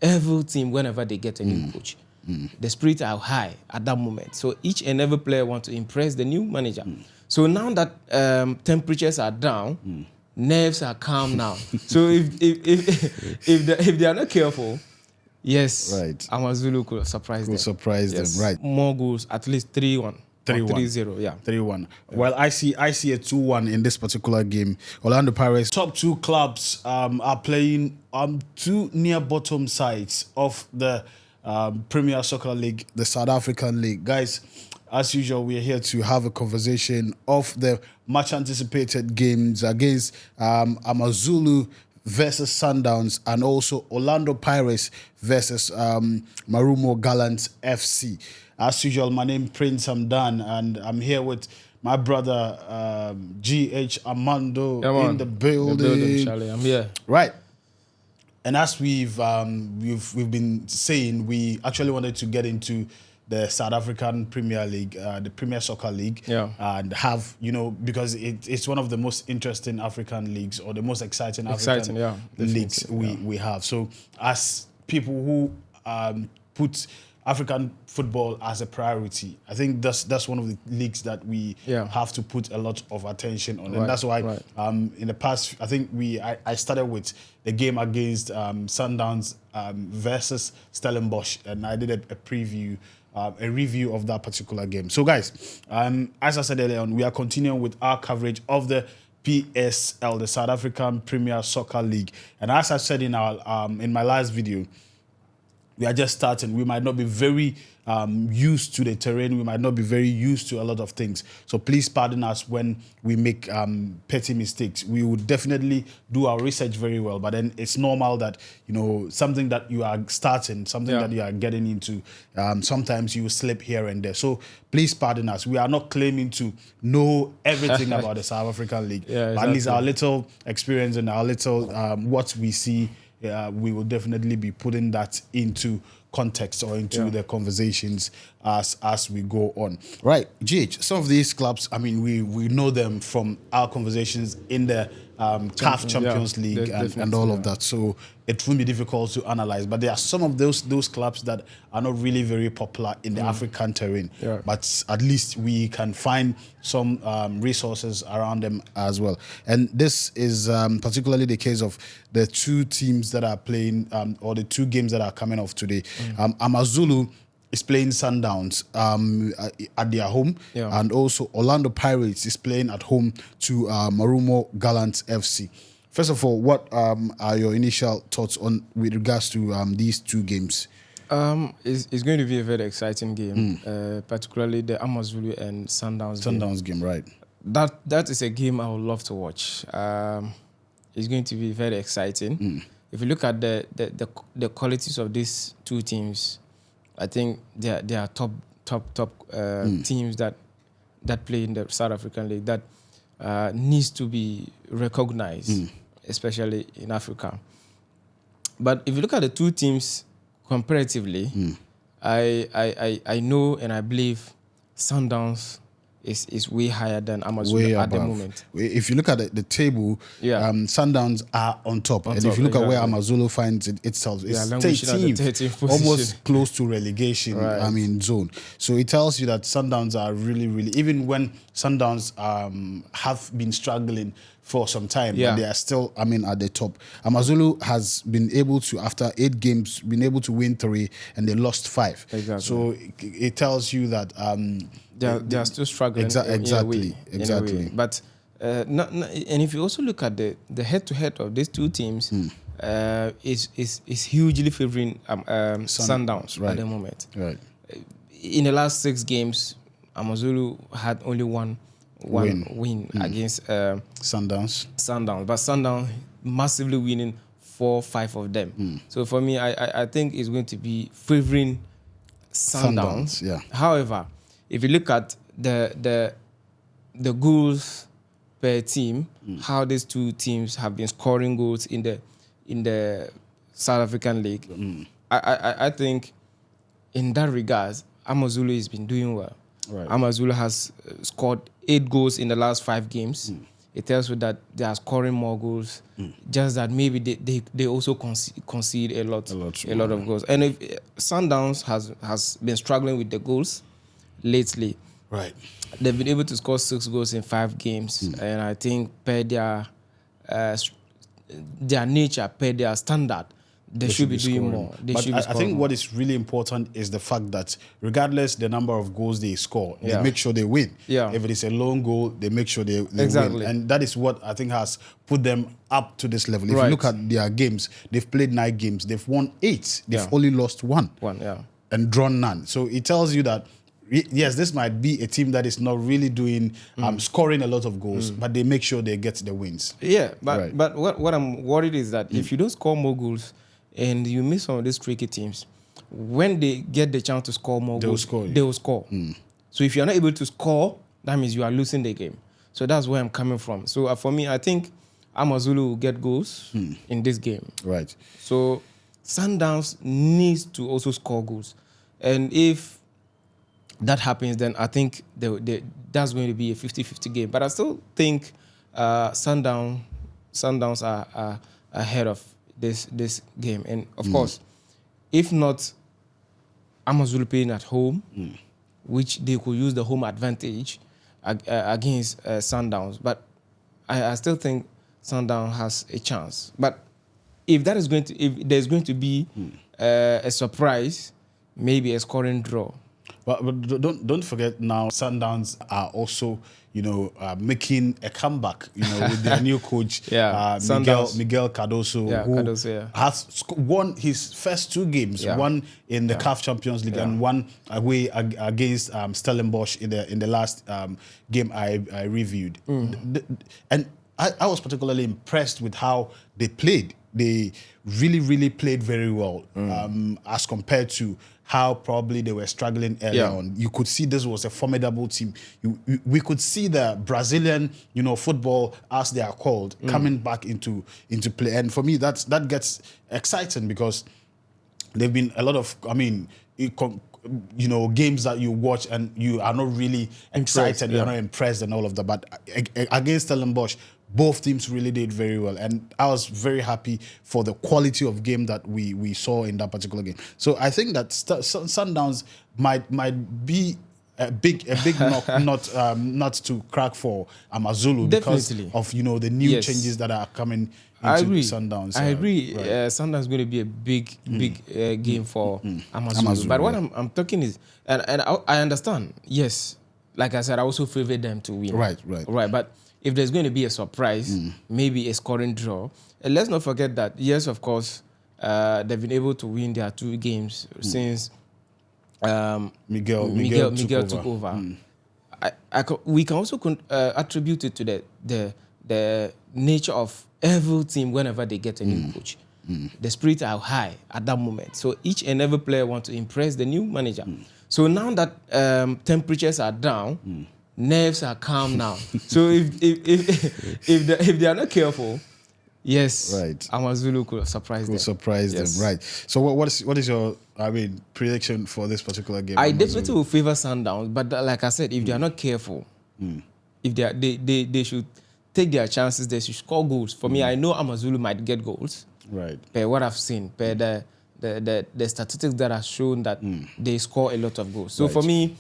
every team, whenever they get a new coach, the spirits are high at that moment. So each and every player wants to impress the new manager. So now that temperatures are down, nerves are calm now. So if they are not careful, yes, right, AmaZulu could surprise them. Them, right? More goals, at least 3-1. 3-1. 3-0, yeah. 3-1. Well, I see a 2-1 in this particular game. Orlando Pirates, top two clubs are playing two near bottom sides of the Premier Soccer League, the South African League. Guys, as usual, we are here to have a conversation of the much anticipated games against AmaZulu versus Sundowns, and also Orlando Pirates versus Marumo Gallants F.C. As usual, my name is Prince Hamdan, and I'm here with my brother G.H. Armando in the building. Charlie. I'm here. Right. And as we've been saying, we actually wanted to get into the South African Premier League, the Premier Soccer League, and have, because it's one of the most interesting African leagues, or the most exciting African leagues we have. So as people who put African football as a priority, I think that's one of the leagues that we have to put a lot of attention on, and that's why in the past, I think I started with the game against Sundowns versus Stellenbosch, and I did a preview. A review of that particular game. So, guys, as I said earlier on, we are continuing with our coverage of the PSL, the South African Premier Soccer League. And as I said in my last video, we are just starting. We might not be very used to the terrain. We might not be very used to a lot of things. So please pardon us when we make petty mistakes. We would definitely do our research very well, but then it's normal that, something that you are starting, something that you are getting into, sometimes you slip here and there. So please pardon us. We are not claiming to know everything about the South African League. But at least our little experience and our little what we see, we will definitely be putting that into context or into the conversations as we go on. Right, GH, some of these clubs, I mean, we know them from our conversations in the CAF Champions League and all of that. So it won't be difficult to analyze. But there are some of those clubs that are not really very popular in the African terrain. But at least we can find some resources around them as well. And this is particularly the case of the two teams that are playing, or the two games that are coming off today. AmaZulu is playing Sundowns at their home, and also Orlando Pirates is playing at home to Marumo Gallants F.C. First of all, what are your initial thoughts on with regards to these two games? It's going to be a very exciting game, particularly the AmaZulu and Sundowns game, right? That is a game I would love to watch. It's going to be very exciting. If you look at the qualities of these two teams, I think they are top teams that play in the South African League that needs to be recognized, especially in Africa. But if you look at the two teams comparatively, I know and I believe Sundowns is way higher than AmaZulu at the moment. If you look at the table, Sundowns are on top. And if you look at where AmaZulu finds itself, it's 13th, almost close to relegation zone. So it tells you that Sundowns are really, really, even when Sundowns have been struggling for some time, but they are still, at the top. AmaZulu has been able to, after 8 games, been able to win 3, and they lost 5. Exactly. So it tells you that they are still struggling. Exactly. But and if you also look at the head-to-head of these two teams, is hugely favoring Sundowns at the moment. Right. In the last 6 games, AmaZulu had only one win against Sundowns. But Sundowns massively winning 4-5 of them. So for me, I think it's going to be favoring Sundowns. However, if you look at the goals per team, how these two teams have been scoring goals in the South African League, I think in that regard, AmaZulu has been doing well. Right. AmaZulu has scored 8 goals in the last 5 games. it tells you that they are scoring more goals. Just that maybe they also concede a lot of goals. And if Sundowns has been struggling with the goals lately. Right. They've been able to score 6 goals in 5 games, and I think per their nature, per their standard, they should be doing more. But I think what is really important is the fact that regardless the number of goals they score, they make sure they win. Yeah. If it is a lone goal, they make sure they win. And that is what I think has put them up to this level. If you look at their games, they've played 9 games. They've won 8. They've only lost 1. And drawn none. So it tells you that yes, this might be a team that is not really doing scoring a lot of goals, but they make sure they get the wins. Yeah, but what I'm worried is that if you don't score more goals and you miss some of these tricky teams, when they get the chance to score more goals, they will score. So if you're not able to score, that means you are losing the game. So that's where I'm coming from. So for me, I think AmaZulu will get goals in this game. Right. So Sundowns needs to also score goals. And if that happens, then I think that's going to be a 50-50 game. But I still think Sundowns are ahead of this game. And of course, if not AmaZulu playing at home, which they could use the home advantage against Sundowns. But I still think Sundowns has a chance. But if there's going to be a surprise, maybe a scoring draw. But don't forget now, Sundowns are also, making a comeback, with their new coach, Miguel Cardoso, who has won his first 2 games, one in the CAF Champions League and one away against Stellenbosch in the last game I reviewed. And I was particularly impressed with how they played. They really, really played very well as compared to how probably they were struggling earlier on. You could see this was a formidable team. We could see the Brazilian, football, as they are called, coming back into play. And for me, that gets exciting because there've been a lot of, games that you watch and you are not really excited, you're not impressed and all of that. But against Stellenbosch, both teams really did very well, and I was very happy for the quality of game that we saw in that particular game. So I think that Sundowns might be a big knock, not to crack for AmaZulu because of the new changes that are coming into Sundowns. I agree. Sundowns is going to be a big game for AmaZulu. But what I'm talking is, and I understand. Yes, like I said, I also favor them to win. Right. But if there's going to be a surprise, maybe a scoring draw, and let's not forget that, yes, of course, they've been able to win their 2 games since Miguel took over. We can also attribute it to the nature of every team whenever they get a new coach. The spirits are high at that moment. So each and every player wants to impress the new manager. So now that temperatures are down, nerves are calm now. So if they are not careful, yes, AmaZulu could surprise them. Right. So what is your prediction for this particular game? I definitely will favor Sundowns, but like I said, if they are not careful, if they should take their chances, they should score goals. For me, I know AmaZulu might get goals. Right. Per what I've seen, per the statistics that have shown that they score a lot of goals. So for me,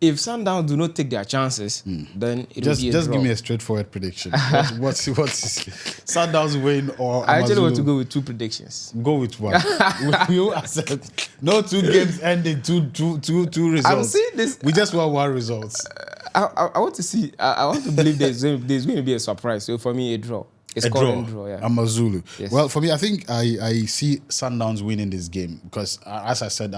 if Sundowns do not take their chances, then it will be a draw. Just give me a straightforward prediction. What's Sundowns win or AmaZulu? I actually want to go with 2 predictions. Go with one. You accept. No 2 games ending two results. I'm saying this. We just want 1 result. I want to see. I want to believe there's going to be a surprise. So for me, a draw. A draw. AmaZulu. Yes. Well, for me, I think I see Sundowns winning this game because, as I said,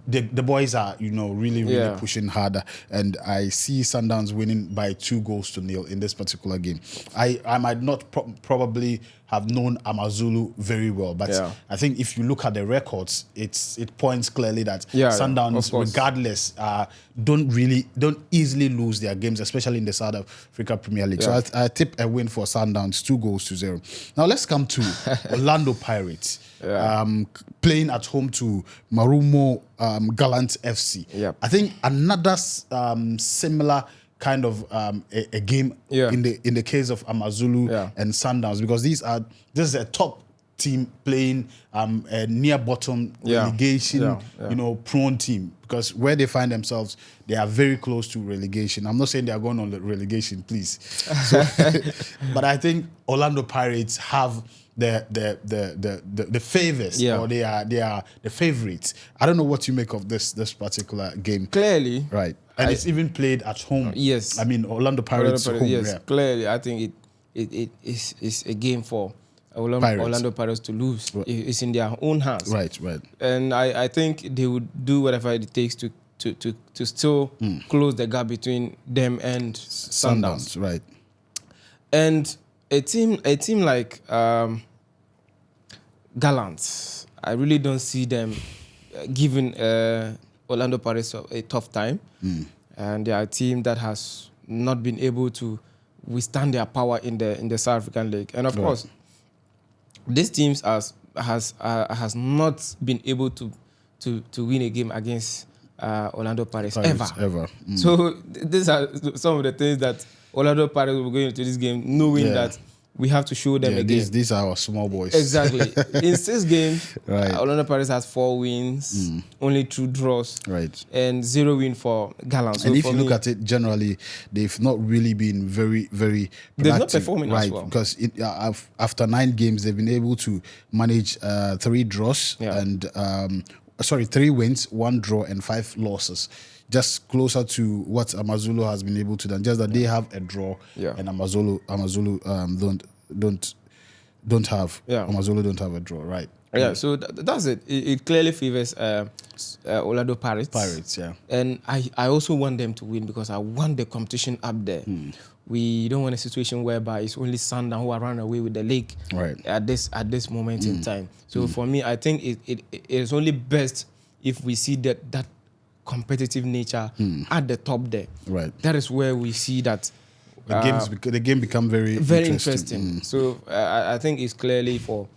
the boys are really pushing harder, and I see Sundowns winning by 2-0 in this particular game. I might not probably have known AmaZulu very well, but I think if you look at the records, it points clearly that Sundowns, regardless, don't easily lose their games, especially in the South Africa Premier League. So I tip a win for Sundowns, 2-0. Now let's come to Orlando Pirates. Playing at home to Marumo Gallants F.C. I think another similar kind of a game in the case of AmaZulu and Sundowns, because this is a top team playing a near bottom relegation, prone team, because where they find themselves, they are very close to relegation. I'm not saying they are going on the relegation, please. So, but I think Orlando Pirates have the favors, or they are the favorites. I don't know what you make of this particular game. Clearly, right, and it's even played at home. Yes, I mean Orlando Pirates home. Yes, clearly, I think it is a game for Orlando Pirates to lose. Right. It's in their own hands. Right. And I think they would do whatever it takes to still close the gap between them and Sundowns. Right. And a team like Gallants, I really don't see them giving Orlando Pirates a tough time. And they are a team that has not been able to withstand their power in the South African League. And of course, this team has not been able to win a game against Orlando Pirates ever. So these are some of the things that Orlando Pirates will go into this game knowing that we have to show them again. These are our small boys. Exactly. In 6 games, Orlando Pirates has 4 wins, only 2 draws, and 0 win for Gallants. And if you look at it generally, they've not really been very, very productive. They're not performing as well. Because after 9 games, they've been able to manage 3 draws and 3 wins, 1 draw, and 5 losses. Just closer to what AmaZulu has been able to do. Just that they have a draw, and AmaZulu don't have. AmaZulu don't have a draw, right? Yeah, so that's it. It clearly favors Orlando Pirates. Pirates, yeah. And I also want them to win because I want the competition up there. We don't want a situation whereby it's only Sundown who are running away with the league at this moment in time. So for me, I think it is only best if we see that competitive nature at the top there. Right. That is where we see that the game become very interesting. So I think it's clearly for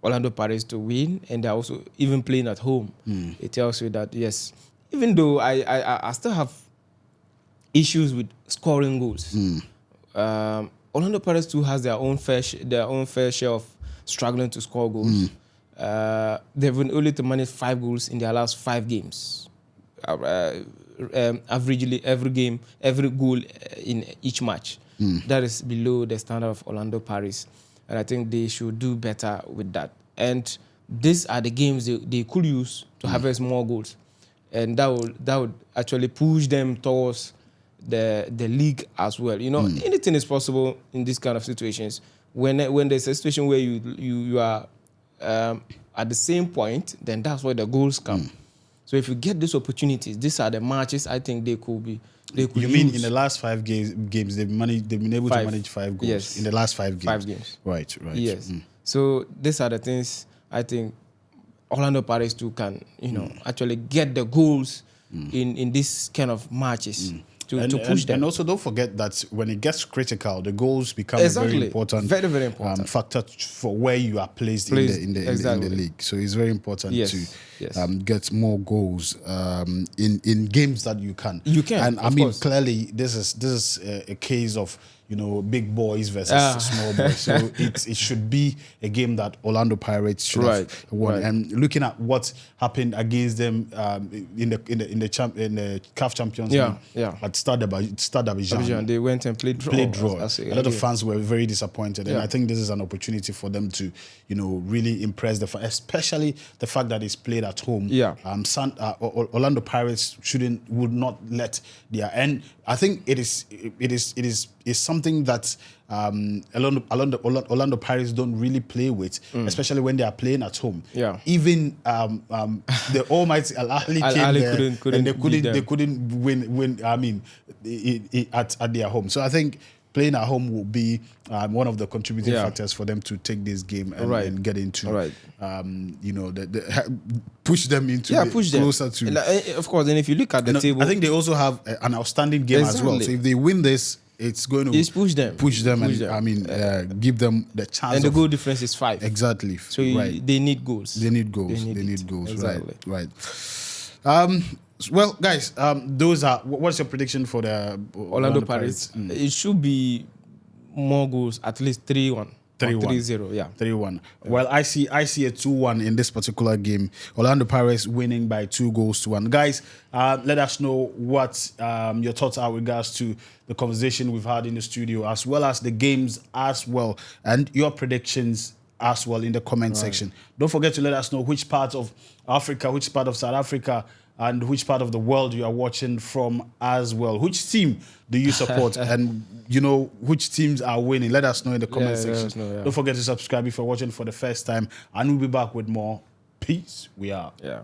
Orlando Pirates to win, and they're also even playing at home. It tells you that yes, even though I still have issues with scoring goals. Orlando Pirates too has their own fair share of struggling to score goals. They've been only to manage 5 goals in their last 5 games. Averagely, every goal in each match. That is below the standard of Orlando Pirates. And I think they should do better with that. And these are the games they could use to harvest more goals. And that would actually push them towards the league as well. You know, anything is possible in these kind of situations. When there's a situation where you are at the same point, then that's where the goals come. So if you get these opportunities, these are the matches I think they could be. You mean in the last 5 games they've been able to manage 5 goals? Yes. In the last 5 games. 5 games. Right. Yes. So these are the things I think Orlando Pirates too can actually get the goals in this kind of matches. To push them. And also don't forget that when it gets critical, the goals become a very important, very important factor for where you are placed in the league. So it's very important to get more goals in games that you can. You can. And I mean, clearly, this is a case of big boys versus small boys. So it should be a game that Orlando Pirates should have won. And looking at what happened against them in the CAF Champions League at Stade Abidjan, they went and played draw. A lot of fans were very disappointed, and I think this is an opportunity for them to really impress especially the fact that it's played at home. Orlando Pirates would not let their end. I think it is something that Orlando Pirates don't really play with, especially when they are playing at home. Even the almighty Al Ahly came there and they couldn't win. I mean, at their home. So I think playing at home will be one of the contributing factors for them to take this game and get into, push them into closer to. Of course, and if you look at the table, I think they also have an outstanding game as well. So if they win this, it's going to push them. I mean, give them the chance. And the goal difference is 5. Exactly. So they need goals. They need goals. Exactly. Right. Well, guys, those are. What's your prediction for the Orlando Pirates? It should be more goals, at least 3-1. 3-1. 3-0, yeah. 3-1. Yeah. Well, I see a 2-1 in this particular game. Orlando Pirates winning by 2-1. Guys, let us know what your thoughts are with regards to the conversation we've had in the studio, as well as the games as well, and your predictions as well in the comment section. Don't forget to let us know which part of Africa, which part of South Africa, and which part of the world you are watching from as well. Which team do you support? And, you know, which teams are winning? Let us know in the comment section. Don't forget to subscribe if you're watching for the first time. And we'll be back with more. Peace. We are. Yeah.